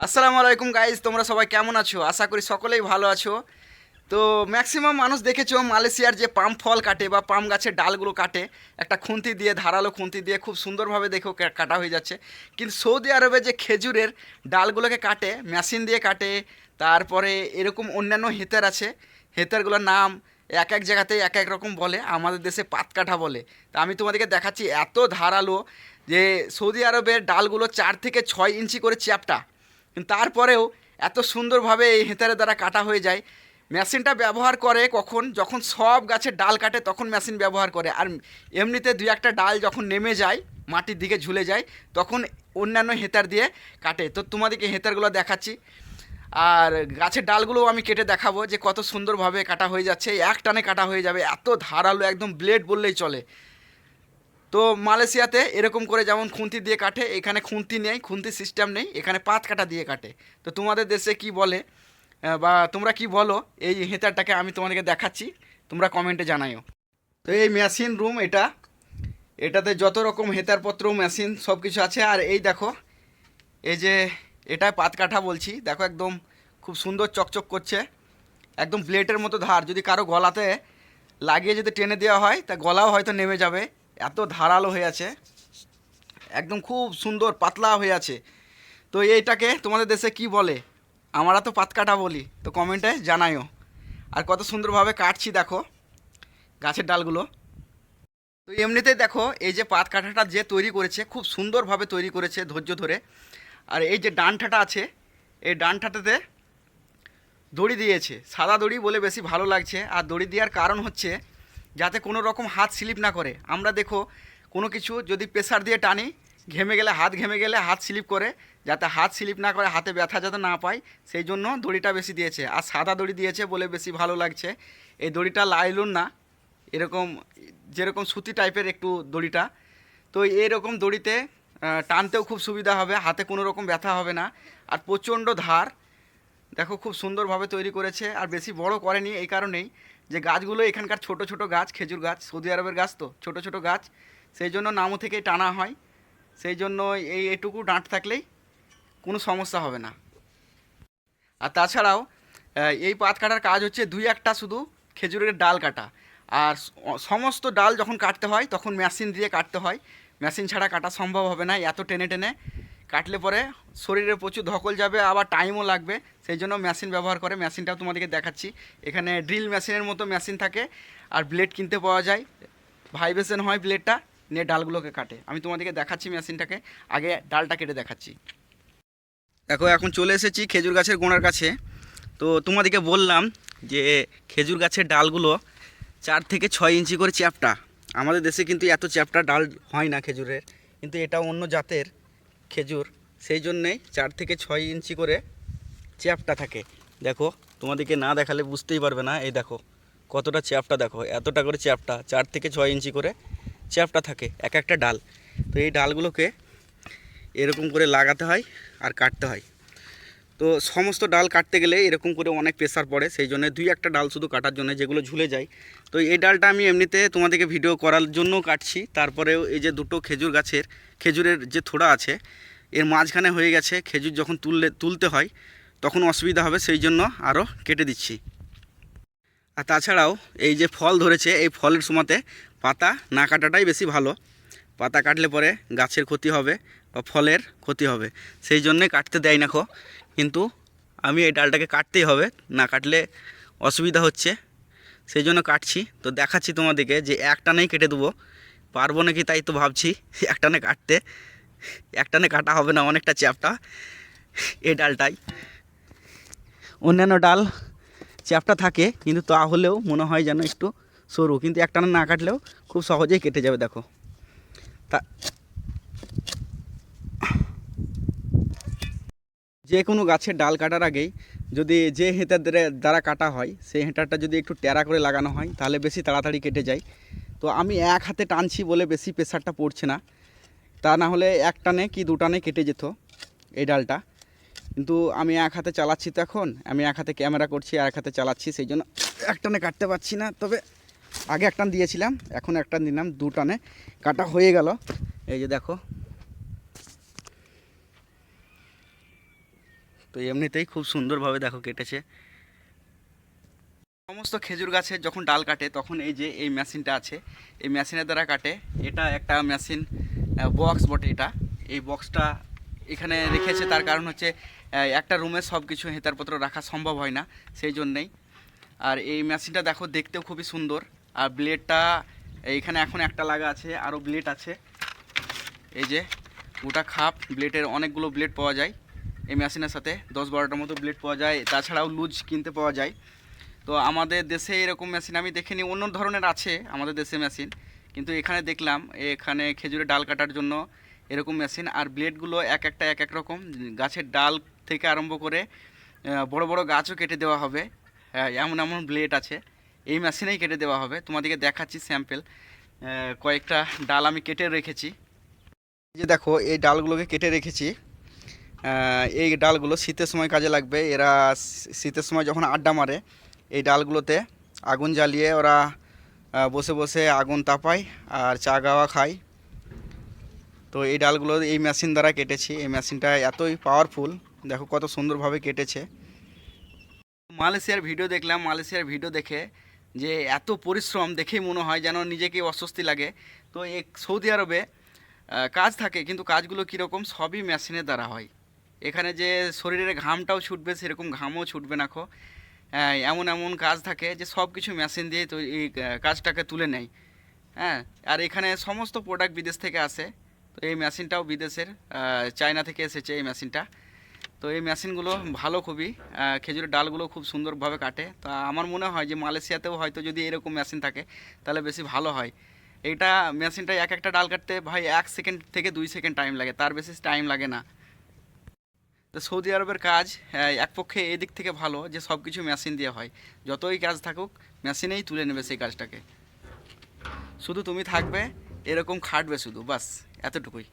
আসসালামু আলাইকুম গাইজ, তোমরা সবাই কেমন আছো? আশা করি সকলেই ভালো আছো। তো ম্যাক্সিমাম মানুষ দেখেছো মালয়েশিয়ার যে পাম ফল কাটে বা পাম গাছের ডালগুলো কাটে একটা খুন্তি দিয়ে, ধারালো খুন্তি দিয়ে খুব সুন্দরভাবে দেখো কাটা হয়ে যাচ্ছে। কিন্তু সৌদি আরবে যে খেজুরের ডালগুলোকে কাটে মেশিন দিয়ে কাটে, তারপরে এরকম অন্যান্য হেতার আছে। হেতারগুলোর নাম এক এক জায়গাতেই এক এক রকম বলে, আমাদের দেশে পাত কাঠা বলে। তা আমি তোমাদেরকে দেখাচ্ছি এত ধারালো যে সৌদি আরবের ডালগুলো 4 থেকে 6 ইঞ্চি করে চ্যাপ্টা, কিন্তু তারপরেও এত সুন্দরভাবে এই হেতারের দ্বারা কাটা হয়ে যায়। মেশিনটা ব্যবহার করে কখন, যখন সব গাছের ডাল কাটে তখন মেশিন ব্যবহার করে। আর এমনিতে দুই একটা ডাল যখন নেমে যায় মাটির দিকে ঝুলে যায় তখন অন্যান্য হেতার দিয়ে কাটে। তো তোমাদেরকে হেতারগুলো দেখাচ্ছি, আর গাছের ডালগুলোও আমি কেটে দেখাবো যে কত সুন্দরভাবে কাটা হয়ে যাচ্ছে। এক টানে কাটা হয়ে যাবে, এত ধারালো, একদম ব্লেড বললেই চলে। তো মালয়েশিয়াতে এরকম করে যেমন খুন্তি দিয়ে কাটে, এখানে খুন্তি নেই, খুন্তি সিস্টেম নেই, এখানে পাত কাটা দিয়ে কাটে। তো তোমাদের দেশে কি বলে বা তোমরা কি বলো এই হেতারটাকে, আমি তোমাদেরকে দেখাচ্ছি, তোমরা কমেন্টে জানাইও। তো এই মেশিন রুম এটা, এটাতে যত রকম হেতারপত্র মেশিন সব কিছু আছে। আর এই দেখো, এই যে এটা পাত কাঠা বলছি, দেখো একদম খুব সুন্দর চকচক করছে, একদম ব্লেডের মতো ধার। যদি কারো গলাতে লাগিয়ে যদি টেনে দেওয়া হয় তা গলাও হয়তো নেমে যাবে, এত ধারালো হয়ে আছে, একদম খুব সুন্দর পাতলা হয়ে আছে। তো এইটাকে তোমাদের দেশে কি বলে? আমরা তো পাত কাটা বলি, তো কমেন্টে জানাইও। আর কত সুন্দরভাবে কাটছি দেখো গাছের ডালগুলো। তো এমনিতেই দেখো এই যে পাত কাঠাটা যে তৈরি করেছে খুব সুন্দরভাবে তৈরি করেছে ধৈর্য ধরে। আর এই যে ডানঠাটা আছে, এই ডানঠাটাতে দড়ি দিয়েছে, সাদা দড়ি বলে বেশি ভালো লাগছে। আর দড়ি দেওয়ার কারণ হচ্ছে যাতে কোনো রকম হাত স্লিপ না করে। আমরা দেখো কোনো কিছু যদি প্রেসার দিয়ে টানি, ঘেমে গেলে, হাত ঘেমে গেলে হাত স্লিপ করে, যাতে হাত স্লিপ না করে, হাতে ব্যথা যাতে না পায়, সেই জন্য দড়িটা বেশি দিয়েছে। আর সাদা দড়ি দিয়েছে বলে বেশি ভালো লাগছে। এই দড়িটা লাইলুন না, এরকম যেরকম সুতি টাইপের একটু দড়িটা। তো এইরকম দড়িতে টানতেও খুব সুবিধা হবে, হাতে কোনো রকম ব্যথা হবে না। আর প্রচণ্ড ধার, দেখো খুব সুন্দরভাবে তৈরি করেছে। আর বেশি বড় করেনি এই কারণেই যে গাছগুলো এখানকার ছোট ছোট গাছ, খেজুর গাছ, সৌদি আরবের গাছ, তো ছোট ছোট গাছ, সেই জন্য নামও থেকেই টানা হয়। সেই জন্য এটুকু ডাঁট থাকলেই কোনো সমস্যা হবে না। আর তাছাড়াও এই পাত কাটার কাজ হচ্ছে দুই একটা শুধু খেজুরের ডাল কাটা। আর সমস্ত ডাল যখন কাটতে হয় তখন মেশিন দিয়ে কাটতে হয়, মেশিন ছাড়া কাটা সম্ভব হবে না। এত টেনে টেনে কাটলে পরে শরীরে প্রচুর ধকল যাবে, আবার টাইমও লাগবে। সেই জন্য মেশিন ব্যবহার করে। মেশিনটাও তোমাদেরকে দেখাচ্ছি, এখানে ড্রিল মেশিনের মতো মেশিন থাকে, আর ব্লেড কিনতে পাওয়া যায়, ভাইব্রেশন হয় ব্লেডটা, নিয়ে ডালগুলোকে কাটে। আমি তোমাদেরকে দেখাচ্ছি মেশিনটাকে, আগে ডালটা কেটে দেখাচ্ছি। দেখো এখন চলে এসেছি খেজুর গাছের গোড়ার কাছে। তো তোমাদেরকে বললাম যে খেজুর গাছের ডালগুলো 4 থেকে 6 ইঞ্চি করে চ্যাপ্টা। আমাদের দেশে কিন্তু এত চ্যাপ্টা ডাল হয় না খেজুরের, কিন্তু এটা অন্য জাতের খেজুর, সেই জন্যেই 4 থেকে 6 ইঞ্চি করে চ্যাপ্টা থাকে। দেখো তোমাদেরকে না দেখালে বুঝতেই পারবে না, এই দেখো কতটা চ্যাপ্টা, দেখো এতটা করে চ্যাপ্টা, 4 থেকে 6 ইঞ্চি করে চ্যাপ্টা থাকে এক একটা ডাল। তো এই ডালগুলোকে এরকম করে লাগাতে হয় আর কাটতে হয়। তো সমস্ত ডাল কাটতে গেলে এরকম করে অনেক প্রেসার পড়ে, সেই জন্য দুই একটা ডাল শুধু কাটার জন্য যেগুলো ঝুলে যায়। তো এই ডালটা আমি এমনিতে তোমাদেরকে ভিডিও করার জন্য কাটছি। তারপরেও এই যে দুটো খেজুর গাছের, খেজুরের যে থোড়া আছে এর মাঝখানে হয়ে গেছে, খেজুর যখন তুলতে হয় তখন অসুবিধা হবে, সেই জন্য আরও কেটে দিচ্ছি। আর তাছাড়াও এই যে ফল ধরেছে, এই ফলের সময়তে পাতা না কাটাটাই বেশি ভালো। পাতা কাটলে পরে গাছের ক্ষতি হবে বা ফলের ক্ষতি হবে, সেই জন্যে কাটতে দেয় না খো। কিন্তু আমি এই ডালটাকে কাটতেই হবে, না কাটলে অসুবিধা হচ্ছে, সেই জন্য কাটছি। তো দেখাচ্ছি তোমাদেরকে যে একটানেই কেটে দেবো, পারবো নাকি তাই তো ভাবছি একটানে কাটতে। একটানে কাটা হবে না, অনেকটা চ্যাপ্টা এই ডালটাই। অন্যান্য ডাল চ্যাপ্টা থাকে কিন্তু তাহলেও মনে হয় যেন একটু সরু, কিন্তু একটানে না কাটলেও খুব সহজেই কেটে যাবে। দেখো তা যে কোনো গাছের ডাল কাটার আগেই যদি যে হেঁটার দ্বারা কাটা হয় সেই হেঁটারটা যদি একটু টেরা করে লাগানো হয় তাহলে বেশি তাড়াতাড়ি কেটে যায়। তো আমি এক হাতে টানছি বলে বেশি প্রেসারটা পড়ছে না, তা না হলে এক টানে কি দু টানে কেটে যেত এই ডালটা। কিন্তু আমি এক হাতে চালাচ্ছি, তো এখন আমি এক হাতে ক্যামেরা করছি আর এক হাতে চালাচ্ছি, সেই জন্য এক টানে কাটতে পারছি না। তবে আগে এক টান দিয়েছিলাম, এখন এক টান দিলাম, দু টানে কাটা হয়ে গেল। এই যে দেখো তো এমনিতেই খুব সুন্দরভাবে দেখো কেটেছে। সমস্ত খেজুর গাছের যখন ডাল কাটে তখন এই যে এই মেশিনটা আছে, এই মেশিনের দ্বারা কাটে। এটা একটা মেশিন বক্স বটে এটা। এই বক্সটা এখানে রেখেছে তার কারণ হচ্ছে একটা রুমে সব কিছু হেতারপত্র রাখা সম্ভব হয় না, সেই জন্যেই। আর এই মেশিনটা দেখো দেখতেও খুবই সুন্দর। আর ব্লেডটা এইখানে এখন একটা লাগা আছে, আরও ব্লেড আছে। এই যে গোটা খাপ ব্লেডের, অনেকগুলো ব্লেড পাওয়া যায় এই মেশিনের সাথে, 10-12টার মতো ব্লেড পাওয়া যায়। তাছাড়াও লুজ কিনতে পাওয়া যায়। তো আমাদের দেশে এরকম মেশিন আমি দেখিনি, অন্য ধরনের আছে আমাদের দেশে মেশিন, কিন্তু এখানে দেখলাম এখানে খেজুরের ডাল কাটার জন্য এরকম মেশিন। আর ব্লেডগুলো এক একটা এক এক রকম, গাছের ডাল থেকে আরম্ভ করে বড় বড় গাছও কেটে দেওয়া হবে। এমন এমন ব্লেড আছে, এই মেশিনেই কেটে দেওয়া হবে। তোমাদেরকে দেখাচ্ছি স্যাম্পল, কয়েকটা ডাল আমি কেটে রেখেছি। এই যে দেখো এই ডালগুলোকে কেটে রেখেছি। এই ডালগুলো শীতের সময় কাজে লাগবে। এরা শীতের সময় যখন আড্ডা মারে এই ডালগুলোতে আগুন জ্বালিয়ে ওরা বসে বসে আগুন তাপায় আর চা গাওয়া খায়। তো এই ডালগুলো এই মেশিন দ্বারা কেটেছি। এই মেশিনটা এতই পাওয়ারফুল, দেখো কত সুন্দরভাবে কেটেছে। মালয়েশিয়ার ভিডিও দেখলাম, মালয়েশিয়ার ভিডিও দেখে যে এত পরিশ্রম দেখেই মনে হয় যেন নিজেকে অস্বস্তি লাগে। তো এই সৌদি আরবে কাজ থাকে, কিন্তু কাজগুলো কীরকম, সবই মেশিনের দ্বারা হয়। এখানে যে শরীরের ঘামটাও ছুটবে সেরকম ঘামও ছুটবে না। এমন এমন কাজ থাকে যে সব কিছু মেশিন দিয়ে তো এই কাজটাকে তুলে নেয়। হ্যাঁ, আর এখানে সমস্ত প্রোডাক্ট বিদেশ থেকে আসে। তো এই মেশিনটাও বিদেশের, চায়না থেকে এসেছে এই মেশিনটা। তো এই মেশিনগুলো ভালো খুবই, খেজুরের ডালগুলো খুব সুন্দরভাবে কাটে। তো আমার মনে হয় যে মালয়েশিয়াতেও হয়তো যদি এরকম মেশিন থাকে তাহলে বেশি ভালো হয়। এইটা মেশিনটা এক একটা ডাল কাটতে ভাই 1 সেকেন্ড থেকে 2 সেকেন্ড টাইম লাগে, তার বেশি টাইম লাগে না। তো সৌদি আরবের কাজ এক পক্ষে এদিক থেকে ভালো যে সব কিছু মেশিন দিয়ে হয়, যতই কাজ থাকুক মেশিনেই তুলে নেবে সেই কাজটাকে। শুধু তুমি থাকবে এরকম খাটবে শুধু, বাস এতটুকুই।